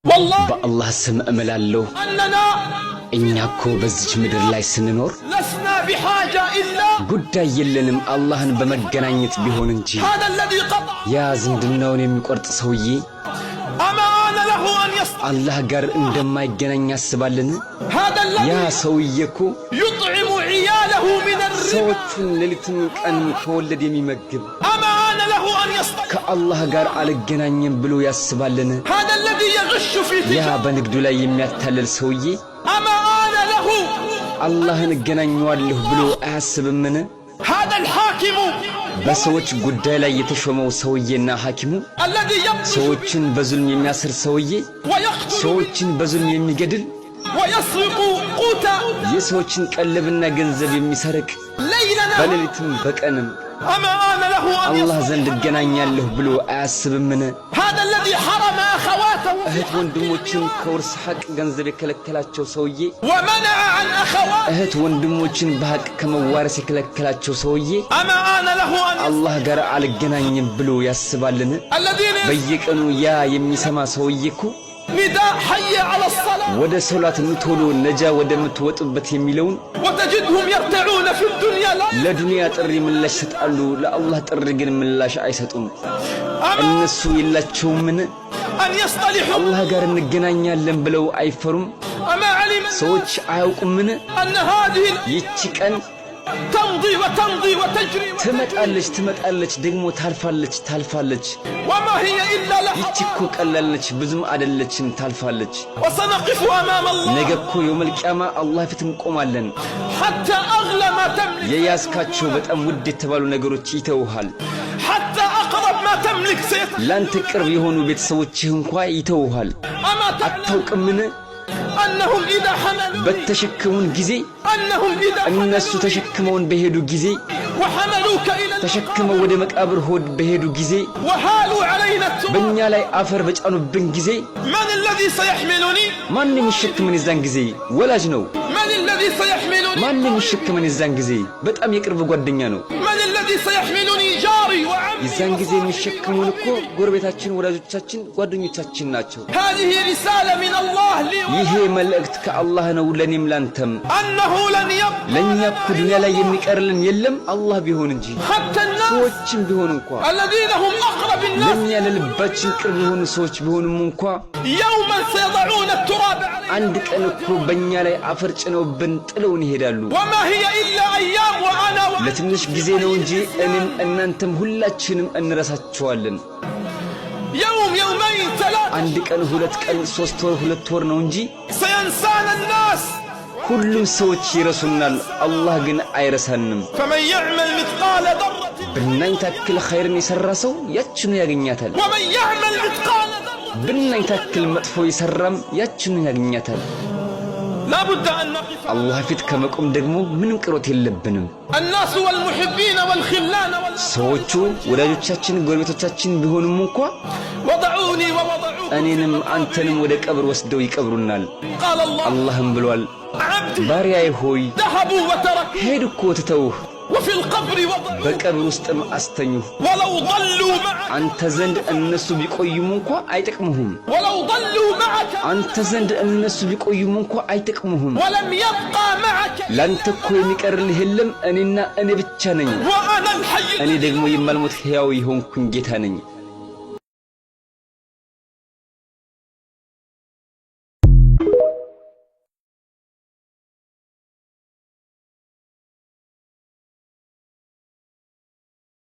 በአላህ ስም እምላለሁ እኛ እኮ በዚች ምድር ላይ ስንኖር ጉዳይ የለንም አላህን በመገናኘት ቢሆን እንጂ ያ ዝምድናውን የሚቆርጥ ሰውዬ አላህ ጋር እንደማይገናኝ ያስባልን? ያ ሰውዬ እኮ ሰዎቹን ሌሊትን ቀን ከወለድ የሚመግብ ከአላህ ጋር አልገናኝም ብሎ ያስባልን? ያ በንግዱ ላይ የሚያታለል ሰውዬ አላህን እገናኘዋለሁ ብሎ አያስብምን? በሰዎች ጉዳይ ላይ የተሾመው ሰውዬና ሐኪሙ ሰዎችን በዙልም የሚያስር ሰውዬ ሰዎችን በዙልም የሚገድል የሰዎችን ቀለብና ገንዘብ የሚሰርቅ በሌሊትም በቀንም አላህ ዘንድ እገናኛለሁ ብሎ አያስብምን? እህት ወንድሞችን ከውርስ ሐቅ ገንዘብ የከለከላቸው ሰውዬ እህት ወንድሞችን በሐቅ ከመዋረስ የከለከላቸው ሰውዬ አላህ ጋር አልገናኝም ብሎ ያስባልን? በየቀኑ ያ የሚሰማ ሰውዬ እኮ ወደ ሶላት ንቶሎ ነጃ ወደምትወጡበት የሚለውን ለዱንያ ጥሪ ምላሽ ይሰጣሉ፣ ለአላህ ጥሪ ግን ምላሽ አይሰጡም። እነሱ የላቸውምን? አላህ ጋር እንገናኛለን ብለው አይፈሩም? ሰዎች አያውቁምን? ይቺ ቀን ትመጣለች ደግሞ ታልፋለች። ይቺ እኮ ቀላለች ብዙም አይደለችም፣ ታልፋለች። ነገ እኮ የውመል ቂያማ አላህ ፊት እንቆማለን። የያዝካቸው በጣም ውድ የተባሉ ነገሮች ይተውሃል። ላንተ ቅርብ የሆኑ ቤተሰቦችህ እንኳ ይተውሃል። አታውቅምን? በተሸከሙን ጊዜ እነሱ ተሸክመውን በሄዱ ጊዜ ተሸክመው ወደ መቃብር ሆድ በሄዱ ጊዜ በእኛ ላይ አፈር በጫኑብን ጊዜ ማንም ይሸክመን የዛን ጊዜ? ወላጅ ነው። ማንም ይሸክመን የዛን ጊዜ? በጣም የቅርብ ጓደኛ ነው። የዛን ጊዜ የሚሸክሙን እኮ ጎረቤታችን፣ ወላጆቻችን፣ ጓደኞቻችን ናቸው። ይሄ መልእክት ከአላህ ነው ለኔም ላንተም። ለኛ እኮ ዱንያ ላይ የሚቀርልን የለም አላህ ቢሆን እንጂ ሰዎችም ቢሆን እንኳ ለኛ ለልባችን ቅርብ የሆኑ ሰዎች ቢሆንም እንኳ አንድ ቀን እኮ በእኛ ላይ አፈር ጭነውብን ጥለውን ይሄዳሉ። ለትንሽ ጊዜ ነው እንጂ እኔም እናንተም ሁላችንም እንረሳቸዋለን። አንድ ቀን፣ ሁለት ቀን፣ 3 ወር፣ 2 ወር ነው እንጂ ሁሉም ሰዎች ይረሱናል፣ አላህ ግን አይረሳንም። ብናኝ ታክል ኸይርን የሰራ ሰው ያችኑ ያገኛታል። ብናኝ ታክል መጥፎ የሰራም ያችኑ ያገኛታል። አላህ ፊት ከመቆም ደግሞ ምንም ቅሮት የለብንም። ሰዎቹ ወዳጆቻችን፣ ጎረቤቶቻችን ቢሆኑም እንኳ እኔንም አንተንም ወደ ቀብር ወስደው ይቀብሩናል። አላህም ብሏል፣ ባሪያዬ ሆይ ሄዱ እኮ ትተውህ በቀብር ውስጥም አስተኙህ። አንተ ዘንድ እነሱ ቢቆዩም እንኳ አይጠቅሙህም። አንተ ዘንድ እነሱ ቢቆዩም እንኳ አይጠቅሙህም። ላንተ እኮ የሚቀርልህ የለም፣ እኔና እኔ ብቻ ነኝ። እኔ ደግሞ የማልሞት ሕያው የሆንኩኝ ጌታ ነኝ።